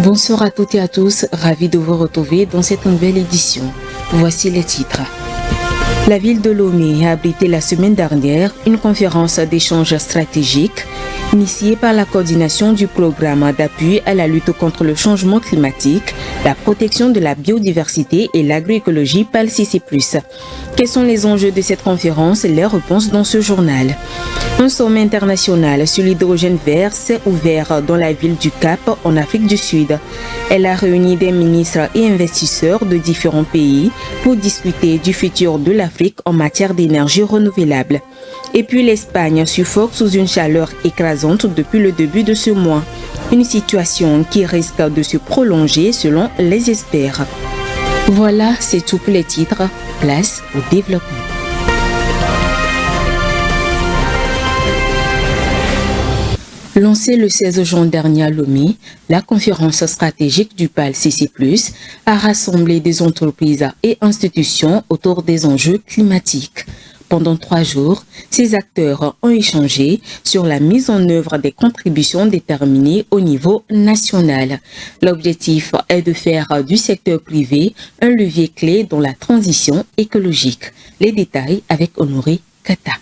Bonsoir à toutes et à tous, ravi de vous retrouver dans cette nouvelle édition. Voici les titres. La ville de Lomé a abrité la semaine dernière une conférence d'échange stratégique initiée par la coordination du programme d'appui à la lutte contre le changement climatique, la protection de la biodiversité et l'agroécologie PALCC+. Quels sont les enjeux de cette conférence? Les réponses dans ce journal. Un sommet international sur l'hydrogène vert s'est ouvert dans la ville du Cap en Afrique du Sud. Elle a réuni des ministres et investisseurs de différents pays pour discuter du futur de l'Afrique en matière d'énergie renouvelable. Et puis l'Espagne suffoque sous une chaleur écrasante depuis le début de ce mois. Une situation qui risque de se prolonger selon les experts. Voilà, c'est tout pour les titres. Place au développement. Lancée le 16 juin dernier à Lomé, la conférence stratégique du PALCC+, a rassemblé des entreprises et institutions autour des enjeux climatiques. Pendant 3 jours, ces acteurs ont échangé sur la mise en œuvre des contributions déterminées au niveau national. L'objectif est de faire du secteur privé un levier clé dans la transition écologique. Les détails avec Honoré Kata.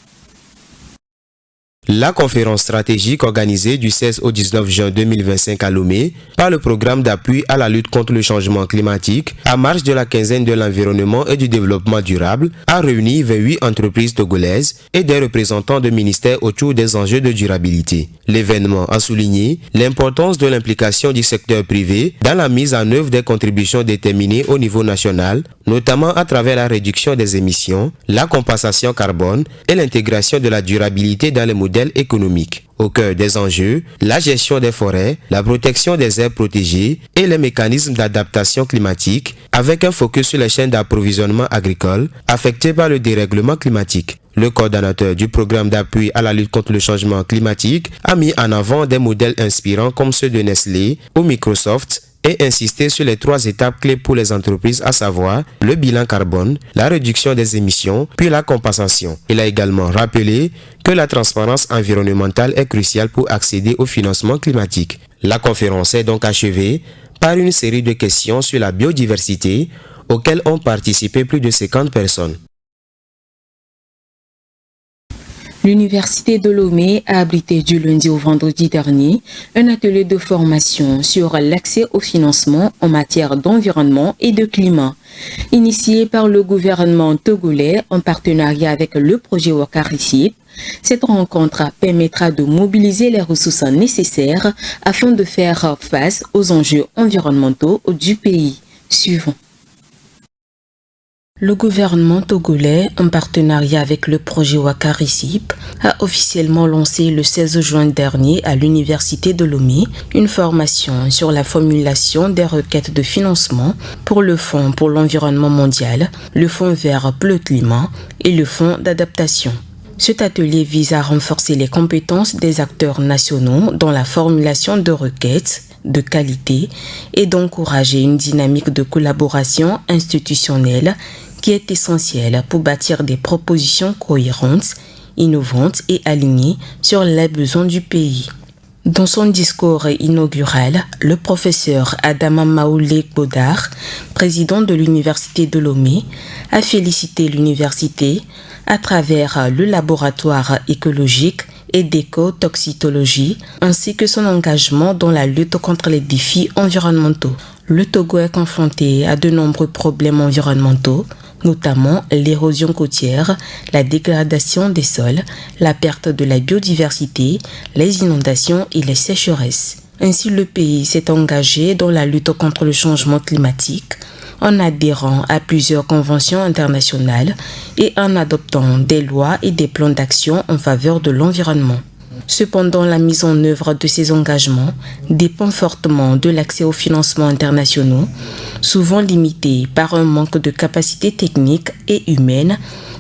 La conférence stratégique organisée du 16 au 19 juin 2025 à Lomé par le programme d'appui à la lutte contre le changement climatique à marge de la quinzaine de l'environnement et du développement durable a réuni 28 entreprises togolaises et des représentants de ministères autour des enjeux de durabilité. L'événement a souligné l'importance de l'implication du secteur privé dans la mise en œuvre des contributions déterminées au niveau national, notamment à travers la réduction des émissions, la compensation carbone et l'intégration de la durabilité dans les modèles économiques. Au cœur des enjeux, la gestion des forêts, la protection des aires protégées et les mécanismes d'adaptation climatique avec un focus sur les chaînes d'approvisionnement agricole affectées par le dérèglement climatique. Le coordonnateur du programme d'appui à la lutte contre le changement climatique a mis en avant des modèles inspirants comme ceux de Nestlé ou Microsoft et insisté sur les 3 étapes clés pour les entreprises, à savoir le bilan carbone, la réduction des émissions, puis la compensation. Il a également rappelé que la transparence environnementale est cruciale pour accéder au financement climatique. La conférence est donc achevée par une série de questions sur la biodiversité auxquelles ont participé plus de 50 personnes. L'Université de Lomé a abrité du lundi au vendredi dernier un atelier de formation sur l'accès au financement en matière d'environnement et de climat. Initié par le gouvernement togolais en partenariat avec le projet Wakarisip, cette rencontre permettra de mobiliser les ressources nécessaires afin de faire face aux enjeux environnementaux du pays. Suivant. Le gouvernement togolais, en partenariat avec le projet Wakarisip, a officiellement lancé le 16 juin dernier à l'Université de Lomé une formation sur la formulation des requêtes de financement pour le Fonds pour l'environnement mondial, le Fonds vert pour le climat et le Fonds d'adaptation. Cet atelier vise à renforcer les compétences des acteurs nationaux dans la formulation de requêtes de qualité et d'encourager une dynamique de collaboration institutionnelle qui est essentielle pour bâtir des propositions cohérentes, innovantes et alignées sur les besoins du pays. Dans son discours inaugural, le professeur Adama Maoulé Godard, président de l'Université de Lomé, a félicité l'université à travers le laboratoire écologique et d'éco-toxicologie, ainsi que son engagement dans la lutte contre les défis environnementaux. Le Togo est confronté à de nombreux problèmes environnementaux, notamment l'érosion côtière, la dégradation des sols, la perte de la biodiversité, les inondations et les sécheresses. Ainsi, le pays s'est engagé dans la lutte contre le changement climatique en adhérant à plusieurs conventions internationales et en adoptant des lois et des plans d'action en faveur de l'environnement. Cependant, la mise en œuvre de ces engagements dépend fortement de l'accès aux financements internationaux, souvent limité par un manque de capacités techniques et humaines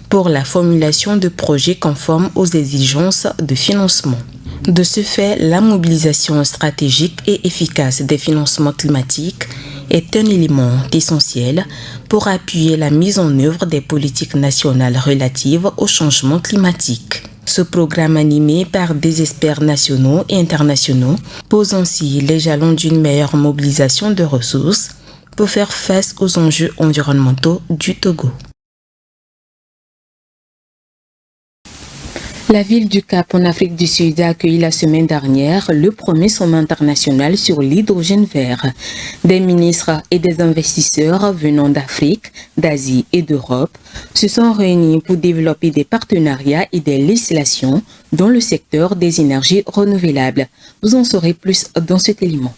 pour la formulation de projets conformes aux exigences de financement. De ce fait, la mobilisation stratégique et efficace des financements climatiques est un élément essentiel pour appuyer la mise en œuvre des politiques nationales relatives au changement climatique. Ce programme animé par des experts nationaux et internationaux pose ainsi les jalons d'une meilleure mobilisation de ressources pour faire face aux enjeux environnementaux du Togo. La ville du Cap en Afrique du Sud a accueilli la semaine dernière le premier sommet international sur l'hydrogène vert. Des ministres et des investisseurs venant d'Afrique, d'Asie et d'Europe se sont réunis pour développer des partenariats et des législations dans le secteur des énergies renouvelables. Vous en saurez plus dans cet élément.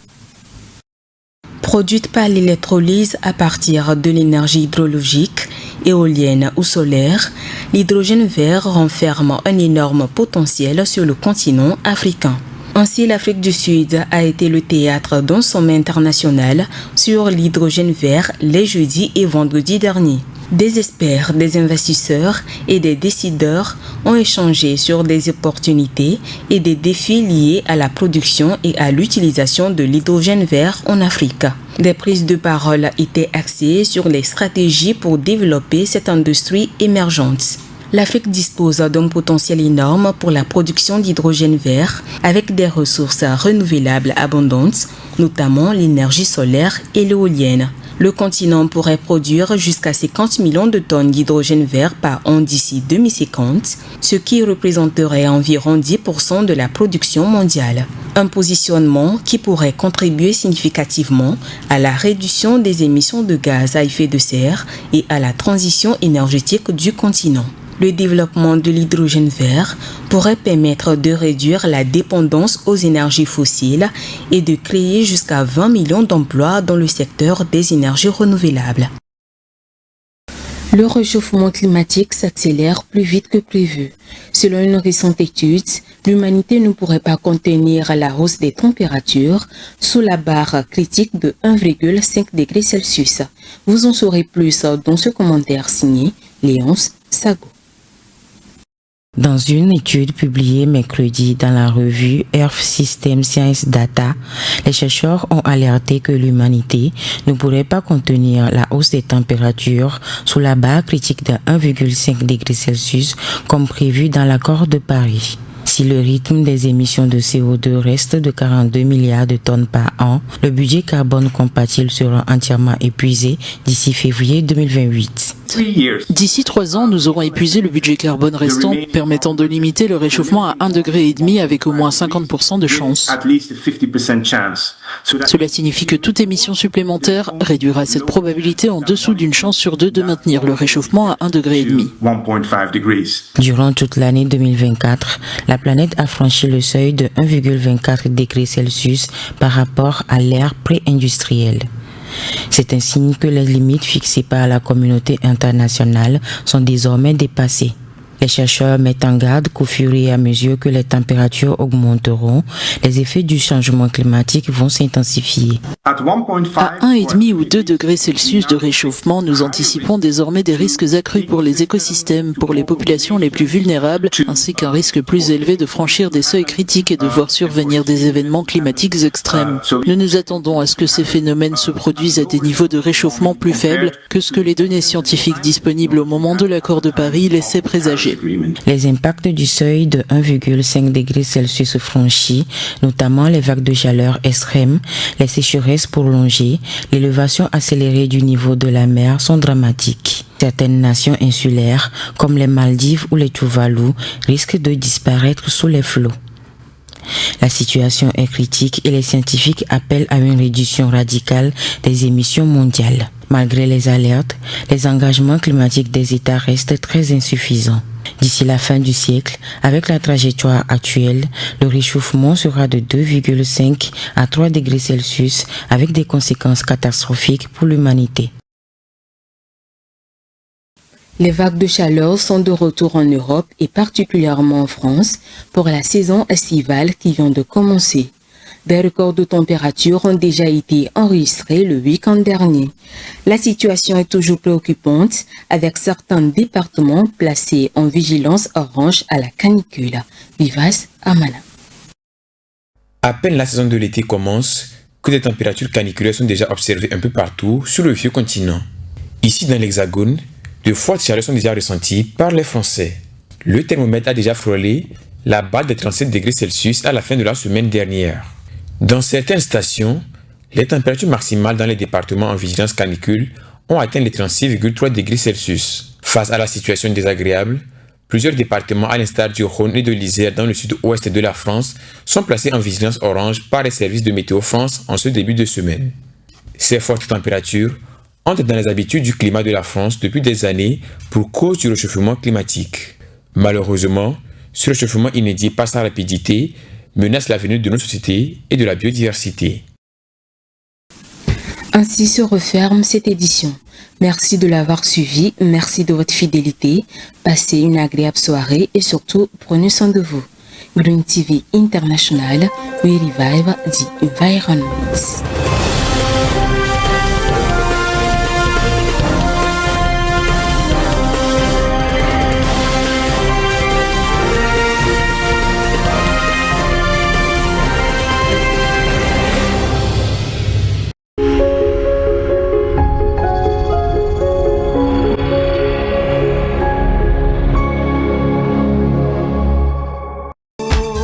Produite par l'électrolyse à partir de l'énergie hydrologique, éolienne ou solaire, l'hydrogène vert renferme un énorme potentiel sur le continent africain. Ainsi, l'Afrique du Sud a été le théâtre d'un sommet international sur l'hydrogène vert les jeudis et vendredis derniers. Des experts, des investisseurs et des décideurs ont échangé sur des opportunités et des défis liés à la production et à l'utilisation de l'hydrogène vert en Afrique. Des prises de parole étaient axées sur les stratégies pour développer cette industrie émergente. L'Afrique dispose d'un potentiel énorme pour la production d'hydrogène vert avec des ressources renouvelables abondantes, notamment l'énergie solaire et l'éolienne. Le continent pourrait produire jusqu'à 50 millions de tonnes d'hydrogène vert par an d'ici 2050, ce qui représenterait environ 10% de la production mondiale. Un positionnement qui pourrait contribuer significativement à la réduction des émissions de gaz à effet de serre et à la transition énergétique du continent. Le développement de l'hydrogène vert pourrait permettre de réduire la dépendance aux énergies fossiles et de créer jusqu'à 20 millions d'emplois dans le secteur des énergies renouvelables. Le réchauffement climatique s'accélère plus vite que prévu. Selon une récente étude, l'humanité ne pourrait pas contenir la hausse des températures sous la barre critique de 1,5 degrés Celsius. Vous en saurez plus dans ce commentaire signé Léonce Sago. Dans une étude publiée mercredi dans la revue Earth System Science Data, les chercheurs ont alerté que l'humanité ne pourrait pas contenir la hausse des températures sous la barre critique de 1,5 degrés Celsius comme prévu dans l'accord de Paris. Si le rythme des émissions de CO2 reste de 42 milliards de tonnes par an, le budget carbone compatible sera entièrement épuisé d'ici février 2028. D'ici 3 ans, nous aurons épuisé le budget carbone restant, permettant de limiter le réchauffement à 1,5 degré avec au moins 50% de chance. Cela signifie que toute émission supplémentaire réduira cette probabilité en dessous d'une chance sur 2 de maintenir le réchauffement à 1,5 degré. Durant toute l'année 2024, la planète a franchi le seuil de 1,24 degrés Celsius par rapport à l'ère pré-industrielle. C'est un signe que les limites fixées par la communauté internationale sont désormais dépassées. Les chercheurs mettent en garde qu'au fur et à mesure que les températures augmenteront, les effets du changement climatique vont s'intensifier. À 1,5 ou 2 degrés Celsius de réchauffement, nous anticipons désormais des risques accrus pour les écosystèmes, pour les populations les plus vulnérables, ainsi qu'un risque plus élevé de franchir des seuils critiques et de voir survenir des événements climatiques extrêmes. Nous nous attendons à ce que ces phénomènes se produisent à des niveaux de réchauffement plus faibles que ce que les données scientifiques disponibles au moment de l'accord de Paris laissaient présager. Les impacts du seuil de 1,5 degré Celsius franchis, notamment les vagues de chaleur extrêmes, les sécheresses prolongées, l'élévation accélérée du niveau de la mer sont dramatiques. Certaines nations insulaires, comme les Maldives ou les Tuvalu, risquent de disparaître sous les flots. La situation est critique et les scientifiques appellent à une réduction radicale des émissions mondiales. Malgré les alertes, les engagements climatiques des États restent très insuffisants. D'ici la fin du siècle, avec la trajectoire actuelle, le réchauffement sera de 2,5 à 3 degrés Celsius avec des conséquences catastrophiques pour l'humanité. Les vagues de chaleur sont de retour en Europe et particulièrement en France pour la saison estivale qui vient de commencer. Des records de température ont déjà été enregistrés le week-end dernier. La situation est toujours préoccupante avec certains départements placés en vigilance orange à la canicule. Vivace Amana. À peine la saison de l'été commence, que des températures caniculaires sont déjà observées un peu partout sur le vieux continent. Ici dans l'Hexagone, de fortes chaleurs sont déjà ressenties par les Français. Le thermomètre a déjà frôlé la barre des 37 degrés Celsius à la fin de la semaine dernière. Dans certaines stations, les températures maximales dans les départements en vigilance canicule ont atteint les 36,3 degrés Celsius. Face à la situation désagréable, plusieurs départements à l'instar du Rhône et de l'Isère dans le sud-ouest de la France sont placés en vigilance orange par les services de Météo France en ce début de semaine. Ces fortes températures entrent dans les habitudes du climat de la France depuis des années pour cause du réchauffement climatique. Malheureusement, ce réchauffement inédit par sa rapidité menace l'avenir de nos sociétés et de la biodiversité. Ainsi se referme cette édition. Merci de l'avoir suivi, merci de votre fidélité. Passez une agréable soirée et surtout, prenez soin de vous. Green TV International, we revive the environment.